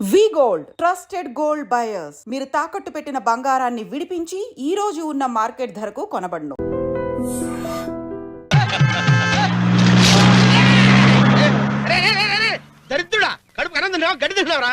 వి gold trusted gold buyers మీరు తాకట్టు పెట్టిన బంగారాన్ని విడిపించి ఈ రోజు ఉన్న మార్కెట్ ధరకు కొనబడును. దరిద్రుడా కడుపు కనందున్నావా గడి తిన్నావరా?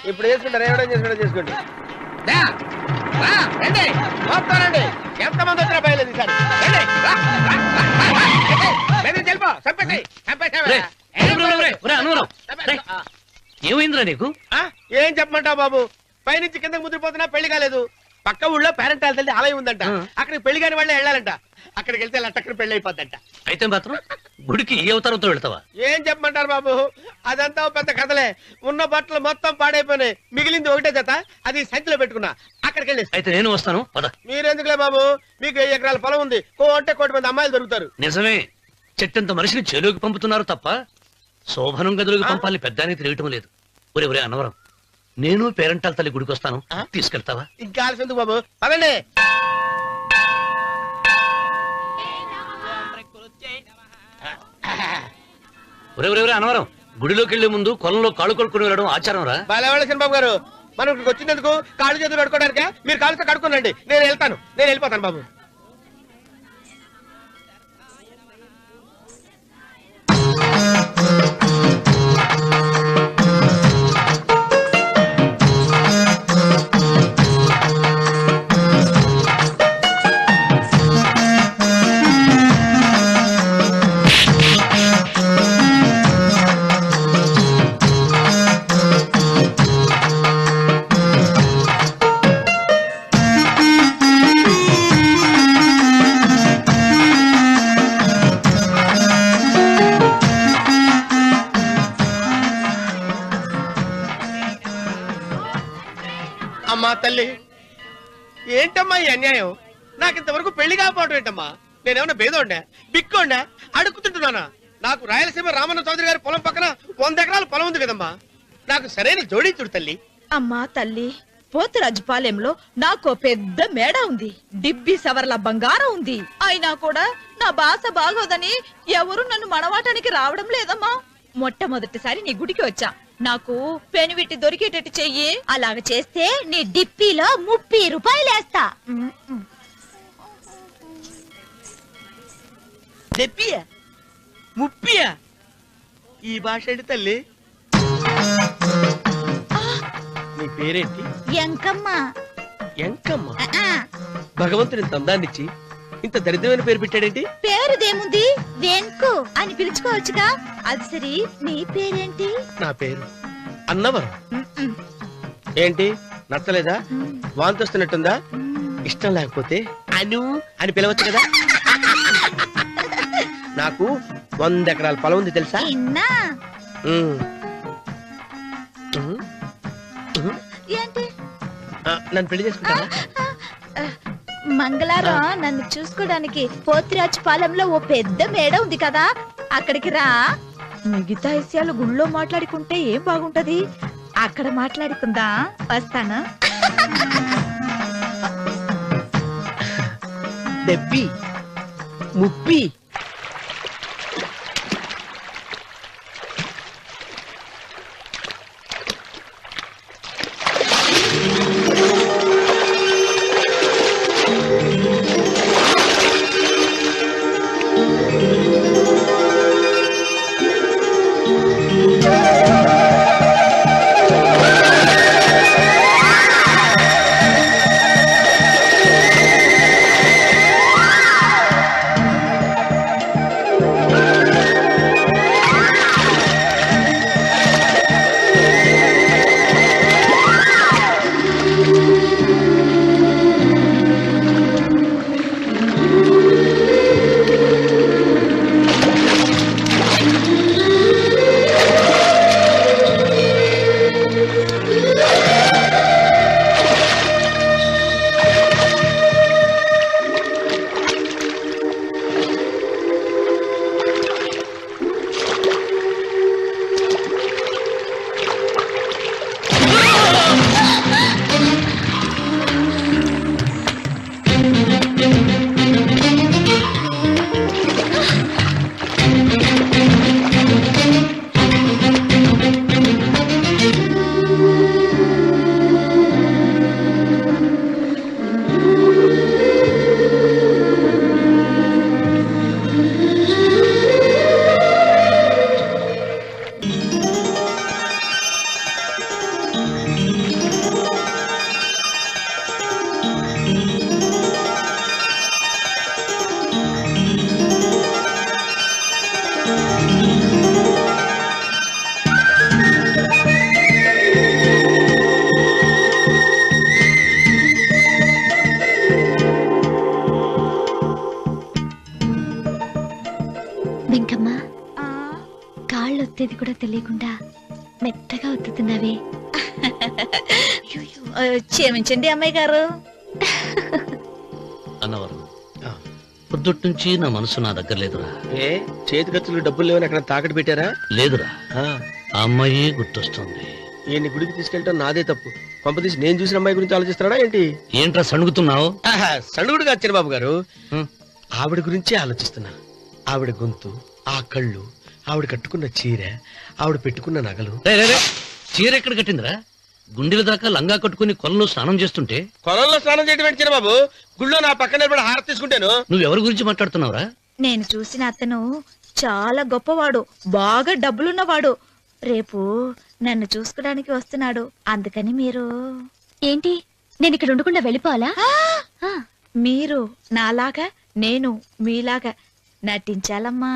ఇప్పుడు చేసుకుంటారు ఏమైనా చేసుకోండి రండి వస్తానండి ఎంతమంది వచ్చినా బయలుదేరి ఏమైందిరా నీకు? ఏం చెప్పమంటావు బాబు? పైనుంచి కిందకి ముద్రపోతున్నా పెళ్లి కాలేదు. పక్క ఊళ్ళో పేరెంట్ తల్లి ఆలయం ఉందంట, అక్కడికి పెళ్లి కాని వాళ్ళే వెళ్ళాలంట. అక్కడికి వెళ్తే లట్టక్కడ పెళ్లి అయిపోద్దంట. అయితే మాత్రం గుడికి ఏ అవతారంతో వెళ్తావా? ఏం చెప్పమంటారు బాబు, అదంతా పెద్ద కథలే. ఉన్న బట్టలు మొత్తం పాడైపోయినాయి, మిగిలింది ఒకటే జత, అది సంచిలో పెట్టుకున్నా. అక్కడికి వెళ్ళి అయితే నేను వస్తాను పద. మీరెందుకులే బాబు, మీకు 10 ఎకరాల పొలం ఉంది, కోటి మంది అమ్మాయిలు దొరుకుతారు. నిజమే, చెట్టంత మనిషిని చెరువుకి పంపుతున్నారు తప్ప శోభనం గదులకు పంపాలని పెద్దానికి తెలియటం లేదు. ఒరే అన్నవరం, నేను పేరెంటాల తల్లి గుడికి వస్తాను, తీసుకెళ్తావా? ఇంకా ఆలస్యం ఎందుకు బాబు, పదండి. ఒరే అన్నవరం, గుడిలోకి వెళ్లే ముందు కొలంలో కాళ్ళు కొడుకుని వెళ్ళడం ఆచారం రా. బాలవాళ్ళ బాబు గారు, మనం ఇక్కడికి వచ్చినందుకు కాళ్ళు చేతులు కడుక్కోవడానికే. మీరు కాళ్ళతో కడుక్కోనండి, నేను వెళ్ళిపోతాను బాబు. అమ్మా తల్లి, ఏంటమ్మా ఈ అన్యాయం? నాకు ఇంతవరకు పెళ్లి కాకపోవడం ఏంటమ్మా? నేనేమన్నా బేదోండా, బిక్కోండా, అడుగుతుంటున్నానా? నాకు రాయలసీమ రామన్న చౌదరి గారి పొలం పక్కన 100 ఎకరాల పొలం ఉంది కదమ్మా. నాకు సరైన జోడి చూడు తల్లి. అమ్మా తల్లి, పోతురాజుపాలెంలో నాకు పెద్ద మేడ ఉంది, డిబ్బి సవర్ల బంగారం ఉంది. అయినా కూడా నా భాష బాగోదని ఎవరు నన్ను మనవాటానికి రావడం లేదమ్మా. మొట్టమొదటిసారి నీ గుడికి వచ్చా, నాకు పెనువిటి దొరికేటట్టు చెయ్యి. అలాగ చేస్తే నీ డిప్పిలో 30 రూపాయలు వేస్తా. చెప్పియా 30? ఈ భాష ఏంటి తల్లి? నీ పేరేంటి? ఎంకమ్మ. ఎంకమ్మ? భగవంతుని తందాన్నిచ్చి ఇంత దరిద్రమైన పేరు పెట్టాడేంటి? పేరుదేముంది, వెంకు అని పిలుచుకోవచ్చుగా. అది సరి, నీ పేరేంటి? నా పేరు అన్నవరం. ఏంటి నచ్చలేదా? వాంతి వస్తున్నట్టుందా? ఇష్టం లేకపోతే అను అని పిలవచ్చు కదా. నాకు 100 ఎకరాల పొలం ఉంది తెలుసా? ఏంటి? నన్ను పెళ్లి చేసుకుంటావా? మంగళారం నన్ను చూసుకోవడానికి పోతిరాజుపాలెంలో ఓ పెద్ద మేడ ఉంది కదా, అక్కడికి రా. మిగతా విషయాలు గుళ్ళో మాట్లాడుకుంటే ఏం బాగుంటది, అక్కడ మాట్లాడుకుందా. వస్తాను. డెబ్బి 30. కూడా తెలియకుండా మెత్తగా ఒత్తుతున్నావే. క్షమించండి అమ్మాయి గారు. అన్నవరం పొద్దుట్ నుంచి నా మనసు నా దగ్గర లేదురా. ఏ చేతి ఖర్చులు డబ్బులు లేవని అక్కడ తాకట్టు పెట్టారా? లేదురా, ఆ, ఆ అమ్మాయి గుర్తొస్తుంది. ఈయన్ని గుడికి తీసుకెళ్ళటం నాదే తప్పు. కొంపతీసి నేను చూసిన అమ్మాయి గురించి ఆలోచిస్తున్నాడా ఏంటి? ఏంట్రా సణుగుతున్నావు? సణుగుడు కాదు చిన్నబాబు గారు, ఆవిడ గురించే ఆలోచిస్తున్నా. ఆవిడ గొంతు, ఆ కళ్ళు, ఆవిడ కట్టుకున్న చీర, ఆవిడ పెట్టుకున్న నగలు. చీర ఎక్కడ కట్టిందిరా? గుండెల దాకా లంగా కట్టుకుని కొలంలో స్నానం చేస్తుంటే. కొలంలో స్నానం చేయడం ఏంటి చిన్నబాబు? గుళ్ళో నా పక్కన నిలబడి హారతి తీసుకుంటాను. నువ్వెవరి గురించి మాట్లాడుతున్నావురా? నేను చూసిన అతను చాలా గొప్పవాడు, బాగా డబ్బులున్నవాడు. రేపు నన్ను చూసుకోడానికి వస్తున్నాడు. అందుకని మీరు ఏంటి, నేను ఇక్కడ ఉండకుండా వెళ్ళిపోవాలా? మీరు నాలాగా, నేను మీలాగా నటించాలమ్మా.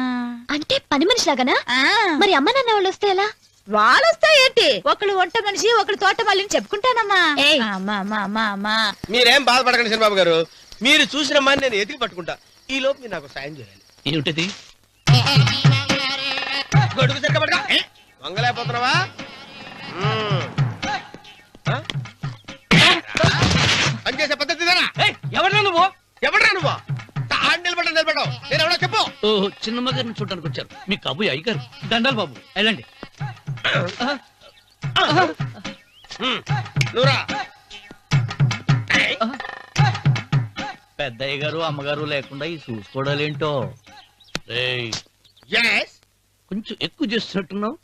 అంటే పని మనిషిలాగానా? ఆ, మరి అమ్మ నాన్న వాళ్ళు వస్తే ఎలా? వాళ్ళొస్తా ఏంటి? ఒకళ్ళు వంట మనిషి, ఒకళ్ళు తోట మళ్ళీ చెప్పుకుంటానమ్మా. అమ్మా అమ్మా అమ్మా అమ్మా. మీరేం బాధపడకండి చిన్నబాబు గారు, మీరు చూసిన అమ్మాయిని నేను ఎతికి పట్టుకుంటా. ఈ లోపు మీరు నాకు సాయం చేయాలి. ఏమిటది? గొడుగు చెక్కబడగా వంగలేకపోతున్నావా? పనిచేసే పద్ధతి ఎవరా నువ్వు? ఎవడరా నువ్వు? నిలబడ్డావు నేను ఎవడో చెప్పు. ఓహో, చిన్నమ్మ గారిని చూడడానికి వచ్చారు. మీ కబుయ్య అయ్యగారు. దండాలు బాబు, వెళ్ళండి. నువ్వురా. పెద్దయ్య గారు అమ్మగారు లేకుండా ఈ చూసుకోవడాలేంటో. రేయ్, Yes. కొంచెం ఎక్కువ చేస్తున్నట్టున్నావు.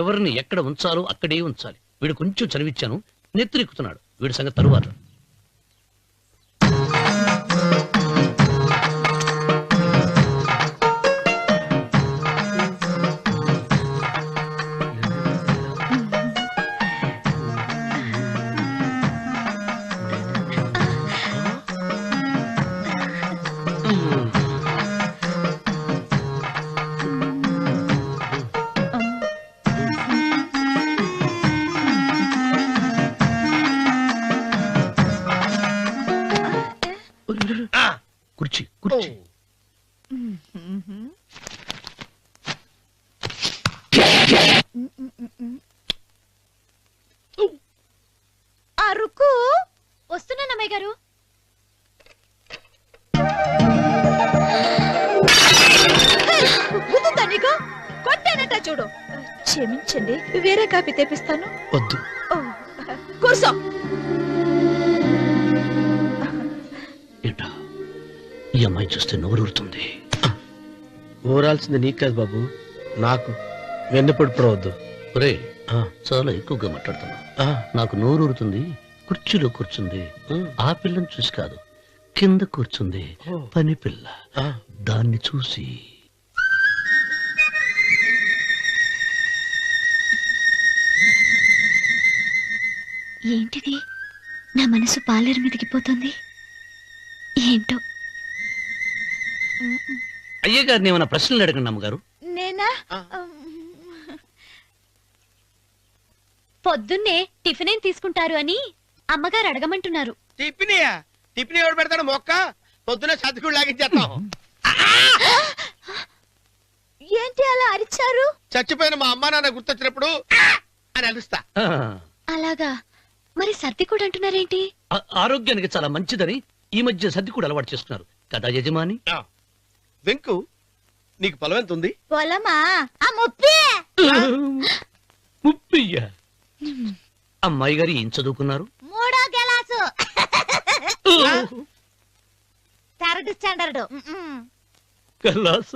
ఎవరిని ఎక్కడ ఉంచాలో అక్కడే ఉంచాలి. వీడు కొంచెం చదివిచ్చాను, నెత్తిరెక్కుతున్నాడు. వీడి సంగతి తరువాత. కుర్చీ కుర్చీ. అరుకు వస్తున్నాను అమ్మాయి గారు. గుద్దుతా నీకు? కొట్టానట చూడు. క్షమించండి, వేరే కాపీ తెప్పిస్తాను. వద్దు. ఓ, కూర్చో. ఏంటా, ఈ అమ్మాయి చూస్తే నోరూరుతుంది. ఊరాల్సింది నీకు కాదు బాబు, నాకు. వెన్నపడి పడవద్దు. ఒరే, చాలా ఎక్కువగా మాట్లాడుతున్నా. నాకు నోరూరుతుంది. కుర్చీలో కూర్చుంది. ఆ పిల్లని చూసి కాదు, కింద కూర్చుంది పని పిల్ల. దాన్ని చూసి. ఏంటిది, నా మనసు పాలేరు మీదకి పోతుంది. ఏంటో. అయ్యగారిని ఏమైనా ప్రశ్నలు అడగండి అమ్మగారు. నేనా? పొద్దున్నే టిఫిన్ ఏం తీసుకుంటారు అని అమ్మగారు అడగమంటున్నారు. టిఫినియా? టిఫిన్ ఎవడు పెడతాడు మొక్క? పొద్దునే సర్దుకుడు లాగించేస్తాం. ఏంటి అలా అరిచారు? చచ్చిపోయిన మా అమ్మా నాన్న గుర్తొచ్చినప్పుడు అని అలుస్తా. అలాగా? మరి సర్ది కూడా అంటున్నారేంటి? ఆరోగ్యానికి చాలా మంచిదని ఈ మధ్య సర్ది కూడా అలవాటు చేస్తున్నారు కదా యజమాని. వెంకు, నీకు పొలం ఎంత ఉంది? పొలమా? ఆ ముప్పి. ముప్పయ్య. అమ్మాయి గారు ఏం చదువుకున్నారు? 3వ క్లాసు, 3rd స్టాండర్డ్. కలాస.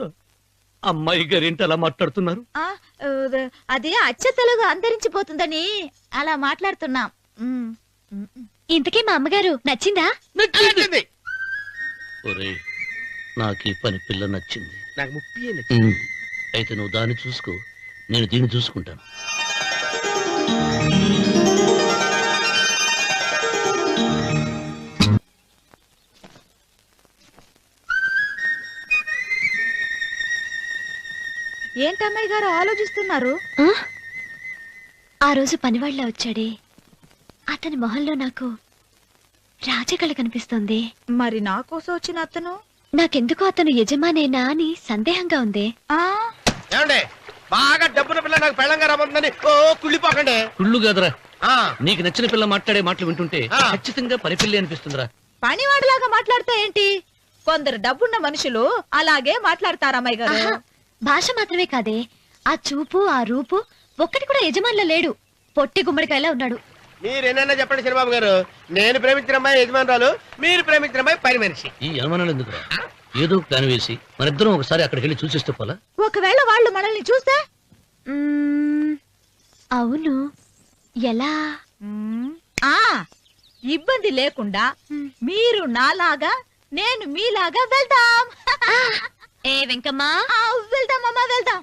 అమ్మాయి గారు ఏంటి అలా మాట్లాడుతున్నారు? అది అచ్చ తెలుగు అంతరించిపోతుందని అలా మాట్లాడుతున్నాం. ఇంతకీ మా అమ్మగారు నచ్చిందా? నచ్చింది. ఒరే, నాకు ఈ పని పిల్ల నచ్చింది. నాకు ముప్పి. అయితే నువ్వు దాన్ని చూసుకో, నేను దీన్ని చూసుకుంటాను. ఏంటమ్మాయి గారు ఆలోచిస్తున్నారు? ఆ రోజు పనివాళ్ళ వచ్చాడే, అతని మొహంలో నాకు రాజకళ కనిపిస్తుంది. మరి నా కోసం వచ్చిన అతను? నాకెందుకో అతను యజమానేనా అని సందేహంగా ఉంది. ఏమండి బాగా డబ్బున పిల్ల నాకు పెళ్ళంగా రాబోతుందని ఓ కుళ్ళిపోకండి. కుళ్ళు కాదురా, ఆ, నీకు నచ్చిన పిల్ల మాట్లాడే మాటలు వింటుంటే ఆ. ఖచ్చితంగా పని పిల్లి అనిపిస్తుందిరా. పనివాడిలాగా మాట్లాడతా ఏంటి? కొందరు డబ్బున్న మనుషులు అలాగే మాట్లాడతారమ్మాయి గారు. ఆహా, భాష మాత్రమే కాదే, ఆ చూపు ఆ రూపు ఒక్కటి కూడా యజమానిలో లేడు. పొట్టి గుమ్మడికాయలా ఉన్నాడు. మీరేనన్నా చెప్పండి శనిబాబు గారు, నేను ప్రేమించిన అమ్మాయి యజమానురాలు, మీరు ప్రేమించిన అమ్మాయి పని మనిషి. ఈ అనుమానాలు ఎందుకురా? ఏదో ప్లాన్ వేసి మనిద్దరం ఒకసారి అక్కడికి వెళ్ళి చూసేస్తే పోలా? ఒకవేళ వాళ్ళు మనల్ని చూస్తే? అవును, ఎలా? ఆ ఇబ్బంది లేకుండా మీరు నాలాగా నేను మీలాగా వెళ్దాం. ఏ వెంకమ్మా, వెళ్దాం అమ్మా, వెళ్దాం.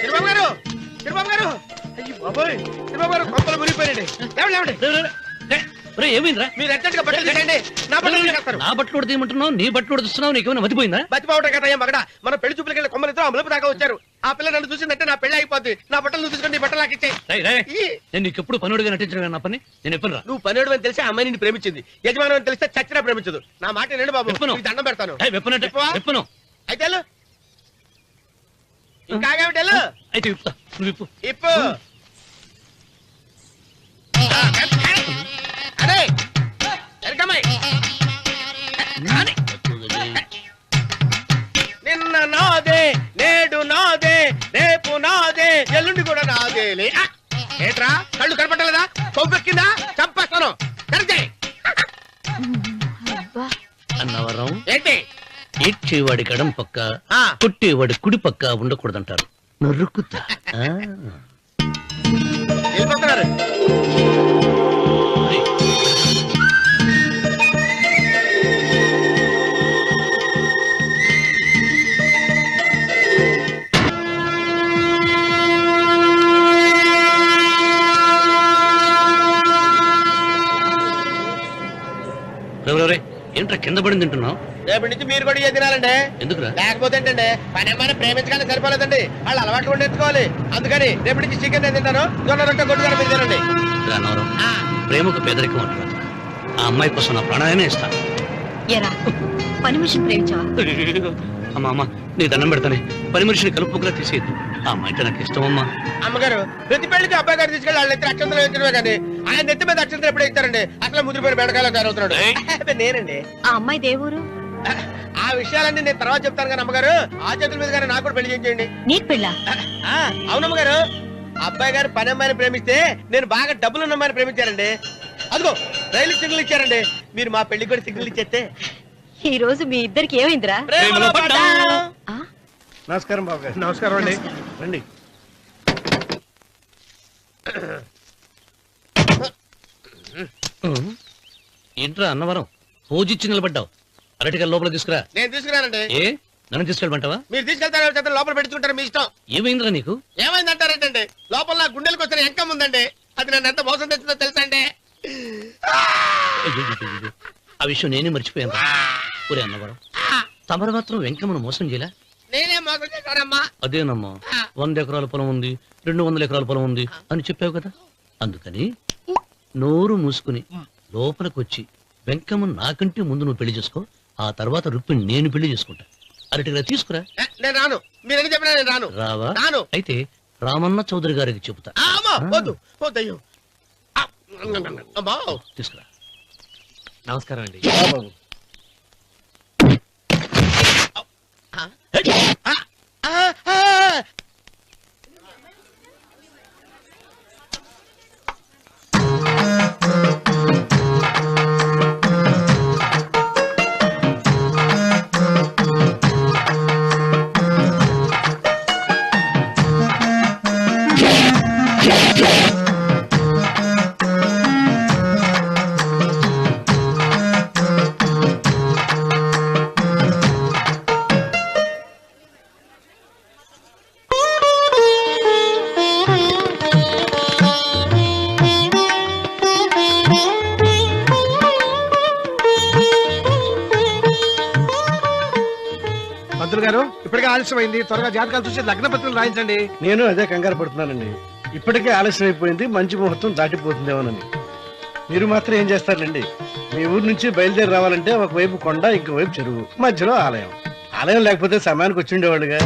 శనిబాబు గారు, శనిబాబు గారు, అయ్యి బాబోయ్, శనిబాబు గారు కొంపలు మునిగిపోయారండి. లేవండి, లేవండి. ఏమైందిరా? మీరు అర్జెంట్ గా బట్టలు తీసేయండి, నా బట్టలు తీసేస్తారు. నా బట్టలు ఉడతీయమంటున్నావు, నీ బట్టలు ఉడుతున్నావు, నీకేమైనా మతిపోయిందా? బతిపావటం కదా ఏం మగడ, మన పెళ్లి చూపులకి వెళ్ళి కొమ్మలితో అమలుపు దాకా వచ్చారు. ఆ పిల్ల నన్ను చూసిందంటే నా పెళ్లి అయిపోద్ది. నా బట్టలు నువ్వు తీసుకొని నీ బట్టలు నాకు ఇచ్చేయి. రేయ్, రేయ్, నేను నీకు ఎప్పుడు పనుడిగా నటించడం నా పని. నేను ఎప్పుడు రా? నువ్వు పనివాడు అని తెలిసి ఆ అమ్మాయి నిన్ను ప్రేమించింది, యజమాని అని తెలిస్తే చచ్చినా ప్రేమించదు. నా మాట వినండి బాబు, విప్పను. నీకు దండం పెడతాను. వెప్పనంటే విప్పవా? వెప్పను. అయితే వెళ్ళు. ఇంకా ఆగేమిటి వెళ్ళు. అయితే విప్పుతా, నువ్వు విప్పు. ఇప్పు. అరే ఎరకమ్మాయి. నిన్న నాదే, నేడు నాదే, రేపు నాదే, ఎల్లుండి కూడా నాదేలే. ఏట్రా కళ్ళు కనపట్టలేదా? కొవ్వెక్కిందా? చంపేస్తాను. కరెక్టే. అన్నవరం, ఏంటి? ఏడ్చేవాడి గడం పక్క, ఆ. కొట్టేవాడి కుడి పక్క ఉండకూడదంటారు. నరుకుతా. వెళ్ళిపోతున్నారు. రేయ్, రేయ్, ఏంట్రా కింద పడింది తింటున్నావు? రేపటి నుంచి మీరు కూడా ఇదే తినాలండి. ఎందుకురా? లేకపోతే ఏంటండి, పని ఏమైనా ప్రేమించగానే సరిపోలేదండి, వాళ్ళు అలవాట్లు కూడా నేర్చుకోవాలి. అందుకని రేపటి నుంచి చికెన్ నేను తింటాను, జొన్న రొట్టె కొట్టుగా మీరు తినండి. రా అన్నవరం, ప్రేమకు పేదరికం అంటారు. ఆ అమ్మాయి కోసం నా ప్రాణాయమే ఇస్తాను. ఎరా పని మనిషిని ప్రేమించావా? అమ్మా అమ్మా, నీ దండం పెడతానే, పని మనిషిని కలుపుకులా తీసేయద్దు. ఆ అమ్మాయి అంటే నాకు ఇష్టం అమ్మా. అమ్మగారు, ప్రతి పెళ్లికి అబ్బాయి గారు తీసుకెళ్ళి వాళ్ళ ఎత్తి అక్షంతలు వేయించడమే కానీ ఆయన నెత్తి మీద అక్షంతలు ఎప్పుడే ఇస్తారండి. అసలు ముదిరిపోయిన బెడకాయలో తయారవుతున్నాడు. అబ్బే, నేనండి. ఆ అమ్మాయి దేవురు ఆ విషయాలన్నీ నేను తర్వాత చెప్తాను కానీ అమ్మగారు, ఆ చేతుల మీద కానీ నాకు కూడా పెళ్లి చేయండి. నీకు పెళ్ళా? అవునమ్మగారు, అబ్బాయి గారు పని అమ్మాయిని ప్రేమిస్తే నేను బాగా డబ్బులున్న అమ్మాయిని ప్రేమించారండి. అదిగో రైలు సిగ్నల్ ఇచ్చారండి. మీరు మా పెళ్లికి కూడా సిగ్నల్ ఇచ్చేస్తే ఈ రోజు మీ ఇద్దరికి ఏమైందిరా? ప్రేమలో పడ్డాం. నమస్కారం బాబు గారు. నమస్కారం అండి. రండి. ఏంట్రా అన్నవరం, పూజిచ్చి నిలబడ్డావు? అరటిగా లోపల తీసుకురా. నేను తీసుకురానండి. ఏ నన్ను తీసుకెళ్ళమంటావా? మీరు తీసుకెళ్తారో చేత లోపల పెట్టుకుంటారు, మీ ఇష్టం. ఏమైందిరా నీకు? ఏమైందంటారేంటండి, లోపల నా గుండెలకు వచ్చిన ఎంకం ఉందండి. అది నన్ను ఎంత మోసం తెచ్చిందో తెలుసా అండి. అయ్యయ్యయ్యయ్యో, ఆ విషయం నేనే మర్చిపోయాను. ఒరే అన్నవరం, తమరు మాత్రం వెంకమ్మను మోసం చేయలే? నేనే మోసం చేశానమ్మా. అదేనమ్మా, 100 ఎకరాల పొలం ఉంది, 200 ఎకరాల పొలం ఉంది అని చెప్పావు కదా. అందుకని నోరు మూసుకుని లోపలికి వచ్చి వెంకమ్మను నాకంటే ముందు నువ్వు పెళ్లి చేసుకో. ఆ తర్వాత రుక్మిణి నేను పెళ్లి చేసుకుంటా. అరటిగా తీసుకురా. నేను రాను, మీరని చెప్పినా నేను రాను. రావా? రాను. అయితే రామన్న చౌదరి గారికి చెబుతా. అమ్మా, వద్దు వద్దయ్యో. అమ్మా, తీసుకురా. నమస్కారం అండి. పంతులు గారు ఇప్పటికే ఆలస్యమైంది, త్వరగా జాతకాలు చూసి లగ్న పత్రికలు రాయించండి. నేను అదే కంగారు పడుతున్నానండి. ఇప్పటికే ఆలస్యం అయిపోయింది, మంచి ముహూర్తం దాటిపోతుందేమోనని. మీరు మాత్రం ఏం చేస్తారండి? మీ ఊరు నుంచి బయలుదేరి రావాలంటే ఒకవైపు కొండ, ఇంకోవైపు చెరువు, మధ్యలో ఆలయం. ఆలయం లేకపోతే సమయానికి వచ్చి ఉండేవాళ్ళుగా.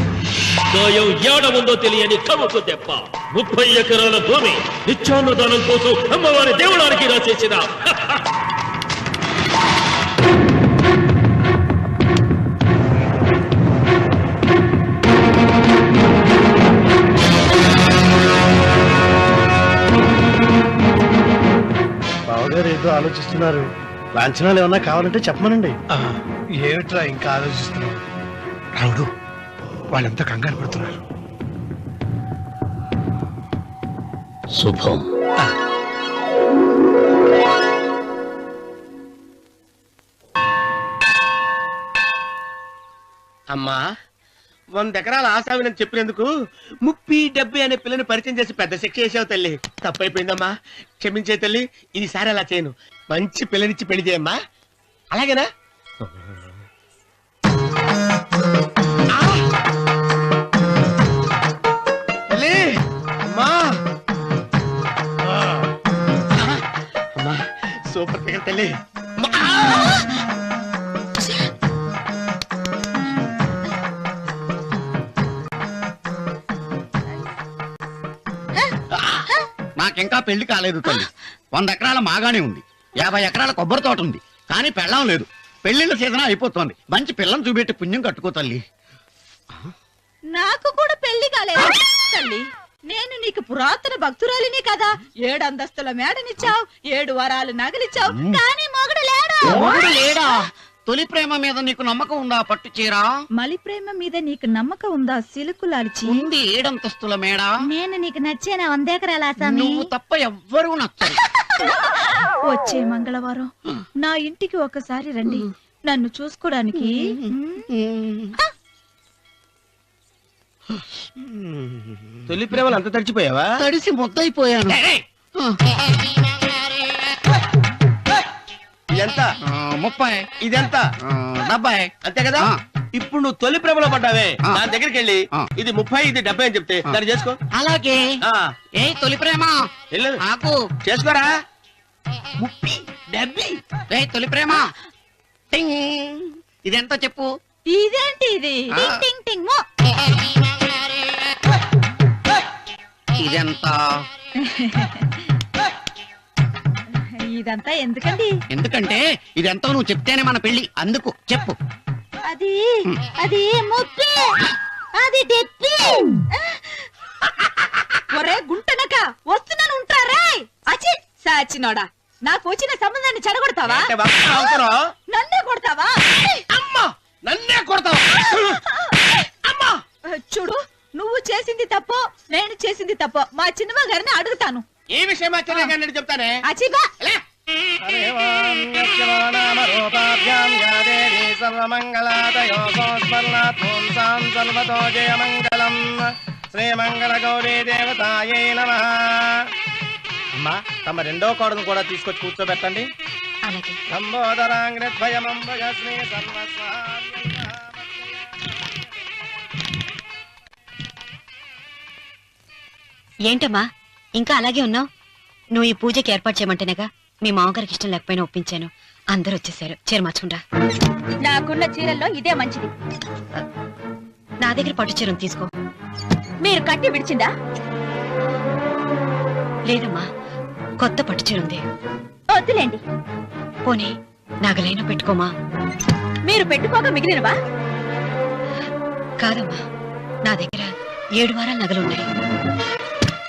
గాయం ఏడ ఉందో తెలియని కవుకు దెబ్బ 30 ఎకరాల భూమి నిత్యాన్నదానం కోసం అమ్మవారి దేవుడానికి రాసేసిన బావగారు ఏదో ఆలోచిస్తున్నారు. లాంఛనాలు ఏమన్నా కావాలంటే చెప్పమనండి. ఏమిట్రా ఇంకా ఆలోచిస్తున్నావు? రావుడు, వాళ్ళంతా కంగారు పడుతున్నారు. శుభం. అమ్మా 100 ఎకరాల ఆశావినని చెప్పినందుకు 30-70 అనే పిల్లని పరిచయం చేసి పెద్ద శిక్ష చేసావు తల్లి. తప్పైపోయిందమ్మా, క్షమించే తల్లి. ఈసారి అలా చేయను. మంచి పిల్లనిచ్చి పెళ్లి చేయమ్మా. అలాగేనా? తల్లి, అమ్మా, అమ్మా, సూపర్ ఫిగర్ తల్లి. నాకింకా పెళ్లి కాలేదు తల్లి. 100 ఎకరాల మాగానే ఉంది, 50 ఎకరాల కొబ్బరి తోట ఉంది, కానీ పెళ్ళం లేదు. పెళ్లిళ్ళ సీజన్ అయిపోతుంది. మంచి పిల్లని చూపెట్టి పుణ్యం కట్టుకో తల్లి. నాకు కూడా పెళ్లి కాలేదు తల్లి. నేను నీకు పురాతన భక్తురాలిని కదా. 7 అంతస్తుల మేడనిచ్చావు, 7 వరాలు నగలిచ్చావు, కానీ మొగుడు లేడు. మొగుడు లేడా? తొలి ప్రేమ మీద నీకు నమ్మకం ఉందా? పట్టు చీరా. మలి ప్రేమ మీద నీకు నమ్మకం ఉందా? సిలుకులాల్చి ఉంది 7 అంతస్తుల మేడ. నేను నీకు నచ్చేనా 100 ఎకరాల ఆసామి? నువ్వు తప్ప ఎవ్వరూ నచ్చరు. వచ్చే మంగళవారం నా ఇంటికి ఒకసారి రండి, నన్ను చూసుకోడానికి. తొలి ప్రేమలు అంత తడిచిపోయావా? తడిసి ముద్దయిపోయాను. ఇదెంత? 30. ఇదెంత? 70. అంతే కదా. ఆ. ఇప్పుడు నువ్వు తొలి ప్రేమలో పడ్డావే, ఆ. దాని దగ్గరికి వెళ్ళి ఆ. ఇది 30, ఇది 70 అని చెప్తే దాన్ని చేసుకో. అలాగే. ఆ, ఏ తొలి ప్రేమ వెళ్ళు, నాకు చేసుకోరా. 30, 70. ఏ తొలి ప్రేమ టింగ్. ఇదెంత చెప్పు? ఇదేంటి ఇది? ఆ. టింగ్ టింగ్ టింగ్ మో. ఇదెంత? ఇదంతా ఎందుకండి? ఎందుకంటే ఇదెంతో నువ్వు చెప్తేనే మన పెళ్లి. అందుకు చెప్పు. అది అది ముప్పి, అది డెప్పి. ఒరే గుంటనక, వస్తున్నాను ఉంటారా? అచి సాచినోడా, నాకు వచ్చిన సంబంధాన్ని చెడగొడతావా? అంటే బాబు అవసరం. నన్నే కొడతావా? అమ్మా, నన్నే కొడతావా? అమ్మా, చూడు, నువ్వు చేసింది తప్పు, నేను చేసింది తప్పు. మా చిన్నమ్మ గారిని అడుగుతాను. ఈ విషయం ఆశ్చర్యంగా చెప్తానే. అచిబా లే. శ్రీమంగళ గౌరీ దేవతాయై నమః. అమ్మా, తమ రెండో కోడను కూడా తీసుకొచ్చి కూర్చోబెట్టండి. అలాగే. లంబోదరాంగ్రద్వయమంబగ శ్రీ ఏంటమ్మా ఇంకా అలాగే ఉన్నావు? నువ్వు ఈ పూజకి ఏర్పాటు చేయమంటేనేగా మీ మామగారికి ఇష్టం లేకపోయినా ఒప్పించాను. అందరూ వచ్చేసారు. చీర మార్చుకుంటా. నాకున్న చీరల్లో ఇదే మంచిది. నా దగ్గర పట్టు చీరను తీసుకో. మీరు కట్టి విడిచిందా? లేదమ్మా, కొత్త పట్టు చీర ఉంది. వద్దులేండి. పోనీ నాగలైనా పెట్టుకోమా. మీరు పెట్టుకోక మిగిలినవా? కాదమ్మా, నా దగ్గర 7 వారాల నగలున్నాయి.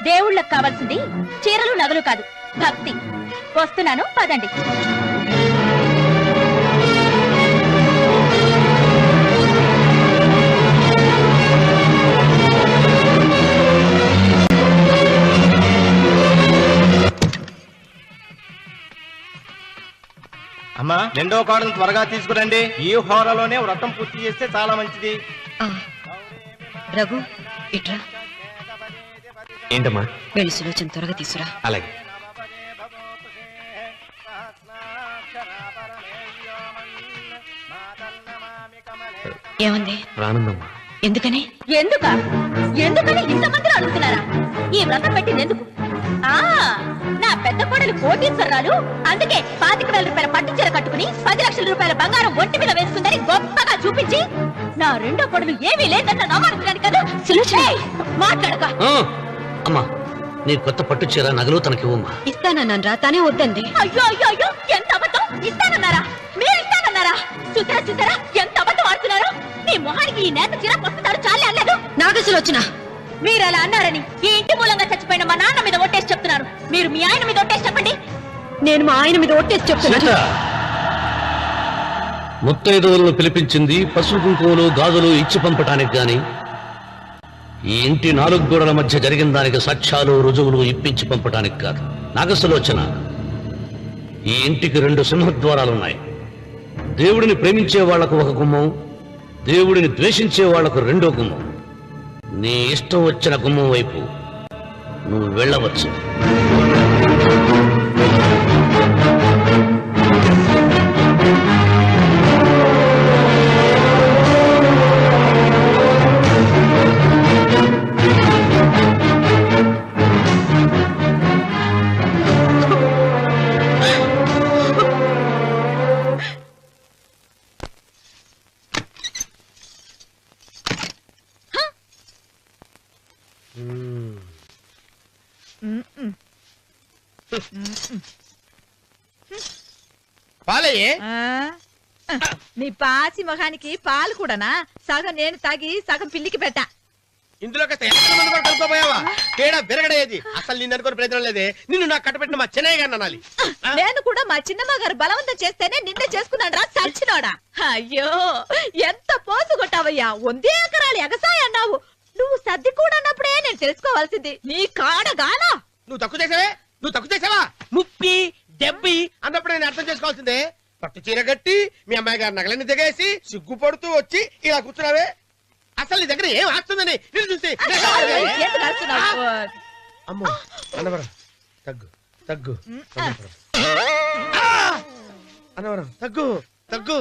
దేవుళ్ళకు కావాల్సింది చీరలు నగలు కాదు, భక్తి. వస్తున్నాను, పదండి. అమ్మా, రెండో కోడను త్వరగా తీసుకురండి. ఈ హోరలోనే వ్రతం పూర్తి చేస్తే చాలా మంచిది. ఆ, రఘు ఇట్రా. ఏంటమ్మా? వెళ్ళి సులోచన త్వరగా తీసురా. అలాగే. ఏముంది? రానుందమ్మా. ఎందుకని? ఎందుకని ఇంతమందిని అడుగుతున్నారా? ఈ వ్రతం పెట్టింది ఎందుకు? నా పెద్ద కోడలు కోటీశ్వరరాలు, అందుకే 25,000 రూపాయల పట్టు చీర కట్టుకుని 10 లక్షల రూపాయల బంగారం ఒంటి మీద వేసుకుందని గొప్పగా చూపించి నా రెండో కోడలు ఏమీ లేదన్న నమ్మకానికి కదా. మాట్లాడక. అమ్మా, నీ కొత్త పట్టు చీర నగలు తనకివ్వమ్మా. ఇస్తానన్నాను రా, తానే వద్దండి. అయ్యో అయ్యో అయ్యో, ఎంత అబద్ధం! ఇస్తానన్నారా? మీరు ఇస్తానన్నారా? చూసారా చూసారా ఎంత అబద్ధం ఆడుతున్నారు? మీ మొహానికి ఈ నేత చీర వస్తున్నారు చాలే అనలేదు. నాగసులు వచ్చిన మీరు అలా అన్నారని ఈ ఇంటి మూలంగా చచ్చిపోయిన మా నాన్న మీద ఒట్టేసి చెప్తున్నారు. మీరు మీ ఆయన మీద ఒట్టేసి చెప్పండి. నేను మా ఆయన మీద ఒట్టేసి చెప్తున్నా. ముత్తైదువులను పిలిపించింది పసుపు కుంకుమలు గాజులు ఇచ్చి పంపటానికి గాని, ఈ ఇంటి 4 గోడల మధ్య జరిగిన దానికి సాక్ష్యాలు రుజువులు ఇప్పించి పంపటానికి కాదు. నాగసులోచన, ఈ ఇంటికి 2 సింహద్వారాలున్నాయి. దేవుడిని ప్రేమించే వాళ్లకు ఒక గుమ్మం, దేవుడిని ద్వేషించే వాళ్లకు 2వ గుమ్మం. నీ ఇష్టం వచ్చిన గుమ్మం వైపు నువ్వు వెళ్ళవచ్చు. పాలయ్యే. నీ పాసి మొహానికి పాలు కూడానా? సగం నేను తాగి సగం పిల్లికి పెట్టా. ఇందులో కాస్త ఎంతమంది కూడా కలుపుకోపోయావా? తేడా విరగడేది. అసలు నిన్ను అనుకుని ప్రయోజనం లేదే. నిన్ను నాకు కట్టబెట్టిన మా చెన్నయ్య గారిని అనాలి. నేను కూడా మా చిన్నమ్మ గారు బలవంతం చేస్తేనే నిన్నే చేసుకున్నాడు రా సచ్చినోడా. అయ్యో, ఎంత పోసు కొట్టావయ్యా! 100 ఎకరాలు ఎగసాయ అన్నావు. నువ్వు సర్ది కూడా అన్నప్పుడే నేను తెలుసుకోవాల్సింది. నీ కాడగానా? నువ్వు తక్కువ చేసావా? 30, 70 అన్నప్పుడు నేను అర్థం చేసుకోవాల్సిందే. పట్టు చీర కట్టి మీ అమ్మాయి గారి నగలన్నీ దిగేసి సిగ్గుపడుతూ వచ్చి ఇలా కూర్చున్నావే. అసలు నీ దగ్గర ఏం ఆస్తుందని నేను చూసి ఎందుకు అరుస్తున్నావు? అమ్మో అన్నవరం తగ్గు తగ్గు అన్నవరం తగ్గు తగ్గు.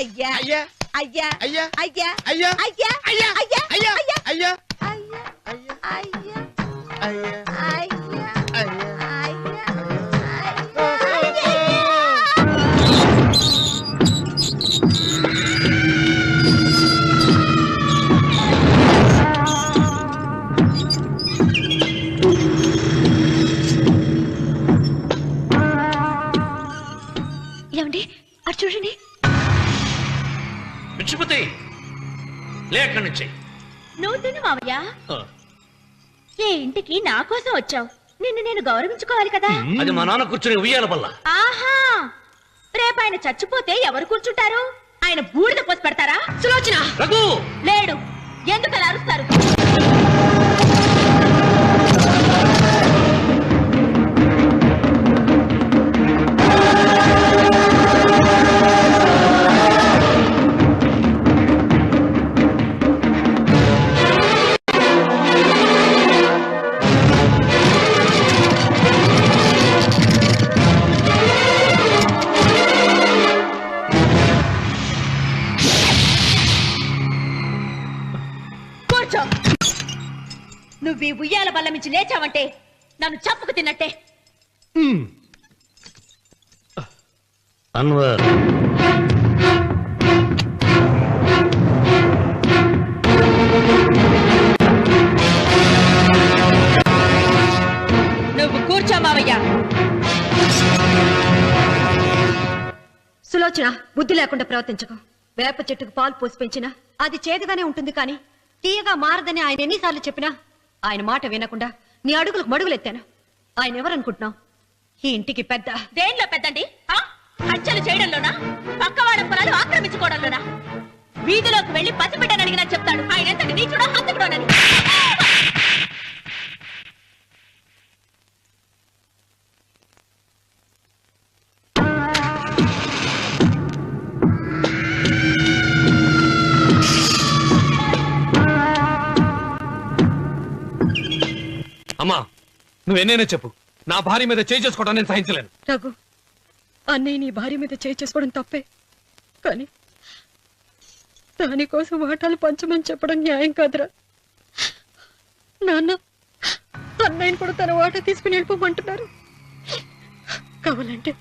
అయ్యా అయ్యా అయ్యా అయ్యా అయ్యా అయ్యా అయ్యా అయ్యా అయ్యా అయ్యా అయ్యా అయ్యా అయ్యా అయ్యా అయ్యా అయ్యా అయ్యా ఏమండి అటు చూడండి. పిచ్చిపోతే లేక్కడి నుంచి. నువ్వు తిను మావయ్య. ఏ ఇంటికి నా కోసం వచ్చావు, నిన్ను నేను గౌరవించుకోవాలి కదా. అది మా నాన్న కూర్చుని ఉయ్యాల వల్ల. ఆహా, రేపు ఆయన చచ్చిపోతే ఎవరు కూర్చుంటారు? ఆయన బూడిద పోసి పెడతారా? సులోచన రఘు లేడు. ఎందుకు అలా అరుస్తారు? నువ్వు ఈ ఉయ్యాల బల్ల మించి లేచావంటే నన్ను చంపుకు తిన్నట్టే. అన్వర్, నువ్వు కూర్చో మావయ్య. సులోచన, బుద్ధి లేకుండా ప్రవర్తించకు. వేప చెట్టుకు పాలు పోసి పెంచినా అది చేదుగానే ఉంటుంది, కానీ తీయగా మారదని ఆయన ఎన్నిసార్లు చెప్పినా ఆయన మాట వినకుండా నీ అడుగులకు మడుగులెత్తాను. ఆయన ఎవరనుకుంటున్నావు? ఈ ఇంటికి పెద్ద. దేనిలో పెద్దండి? హత్యలు చేయడంలోనా? పక్కవాడ పొలాలు ఆక్రమించుకోవడంలోనా? వీధిలోకి వెళ్లి పసిబిడ్డని అడిగినా చెప్తాడు ఆయన ఎంతటి నీచుడో హంతకుడోనని. అమ్మా, నువ్వెన్నైనా చెప్పు, నా భార్య మీద చేయి చేసుకోవడం నేను సహించలేను. రఘు, అన్నయ్య నీ భార్య మీద చేయి చేసుకోవడం తప్పే, కానీ దానికోసం వాటాలు పంచమని చెప్పడం న్యాయం కాదురా. నాన్న అన్నయ్యని కూడా తన వాటా తీసుకుని వెళ్ళిపోమంటున్నారు. కావాలంటే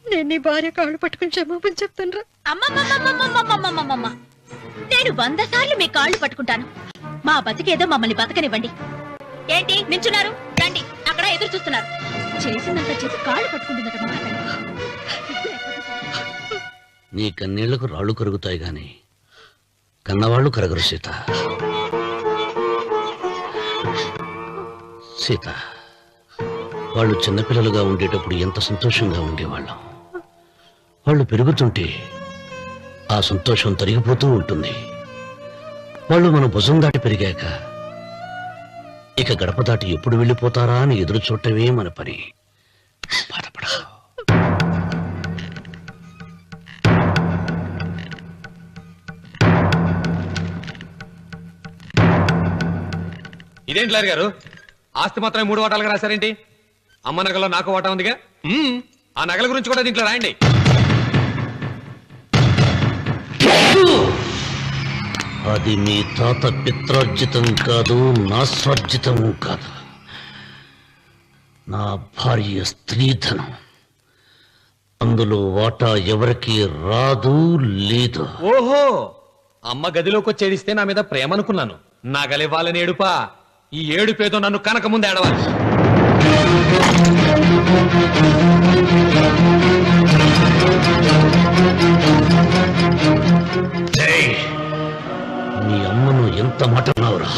నేను నీ భార్య కాళ్ళు పట్టుకుని క్షమాపణ చెప్తాను రా. అమ్మమ్మమ్మమ్మమ్మమ్మమ్మమ్మమ్మ నేను 100 సార్లు మీ కాళ్ళు పట్టుకుంటాను. మా బతికేదో మమ్మల్ని బతకనివ్వండి. ఏంటి నించున్నారు? రండి, అక్కడ ఎదురు చూస్తున్నారు. చేసిందంత చేసి కాళ్ళు పట్టుకుంటుందట మా తల్లి. నీ కన్నీళ్లకు రాళ్ళు కరుగుతాయి గాని కన్నవాళ్ళు కరగరు సీత. సీత, వాళ్ళు చిన్నపిల్లలుగా ఉండేటప్పుడు ఎంత సంతోషంగా ఉండేవాళ్ళం. వాళ్ళు పెరుగుతుంటే ఆ సంతోషం తరిగిపోతూ ఉంటుంది. వాళ్ళు మన భుజం దాటి పెరిగాక ఇక గడప దాటి ఎప్పుడు వెళ్ళిపోతారా అని ఎదురు చూడటమే మన పని. బాధపడ. ఇదేంటి లాయర్ గారు, ఆస్తి మాత్రమే 3 వాటాలుగా రాశారేంటి? అమ్మ నగలో నాకు వాటా ఉందిగా. ఆ నగల గురించి కూడా దీంట్లో రాయండి. అది మీ తాత పిత్రార్జితం కాదు, నా స్వార్జితం కాదు. నా భార్య స్త్రీధనం. అందులో వాటా ఎవరికి రాదు లేదు. ఓహో, అమ్మ గదిలోకి వచ్చేడిస్తే నా మీద ప్రేమ అనుకున్నాను. నగలివ్వాలని ఏడుపా. ఈ ఏడుపేదో నన్ను కనక ముందు ఏడవాలి. నీ అమ్మను ఎంత మాట అన్నావురా?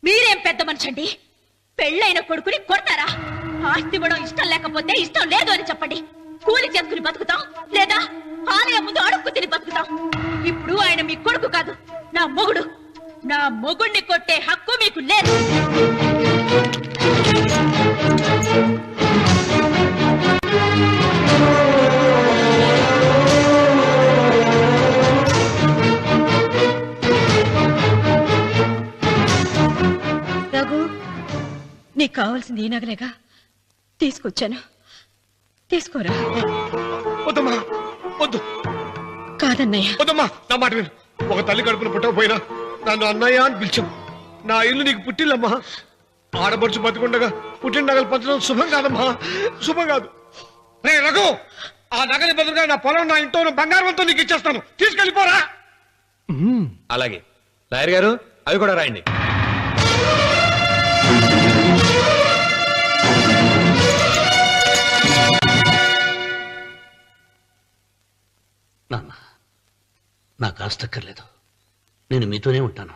మీరేం పెద్ద మనిషండి? పెళ్ళైన కొడుకుని కొడతారా? ఆస్తి ఇవ్వడం ఇష్టం లేకపోతే ఇష్టం లేదు అని చెప్పండి. కూలి చేసుకుని బతుకుతాం, లేదా ఆలయం ముందు అడుక్కు తిని బతుకుతాం. ఇప్పుడు ఆయన మీ కొడుకు కాదు, నా మొగుడు. నా మొగుడిని కొట్టే హక్కు మీకు లేదు. రఘు, నీకు కావాల్సింది ఈ నగలేగా తీసుకొచ్చాను. తీసుకోరా. వద్దమ్మా, వద్దు. కాదన్నయ్య. వద్దమ్మా, నా మాట విను. ఒక తల్లి కడుపున పుట్టకపోయినా నన్ను అన్నయ్య అని పిలిచావు. నా ఇల్లు నీకు పుట్టిల్లమ్మా. ఆడబడుచు బతికుండగా పుట్టిన నగలు పంచడం శుభం కాదమ్మా, శుభం కాదు. రే రఘు, ఆ నగలి బదులుగా నా పొలం, నా ఇంట్లో ఉన్న బంగారంతో నీకు ఇచ్చేస్తాను. తీసుకెళ్ళిపోరా. అలాగే లాయర్ గారు, అవి కూడా రాయండి. నాన్న, నాకు ఆస్తక్కర్లేదు. నేను మీతోనే ఉంటాను.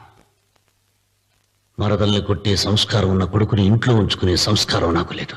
మరదల్ని కొట్టే సంస్కారం ఉన్న కొడుకుని ఇంట్లో ఉంచుకునే సంస్కారం నాకు లేదు.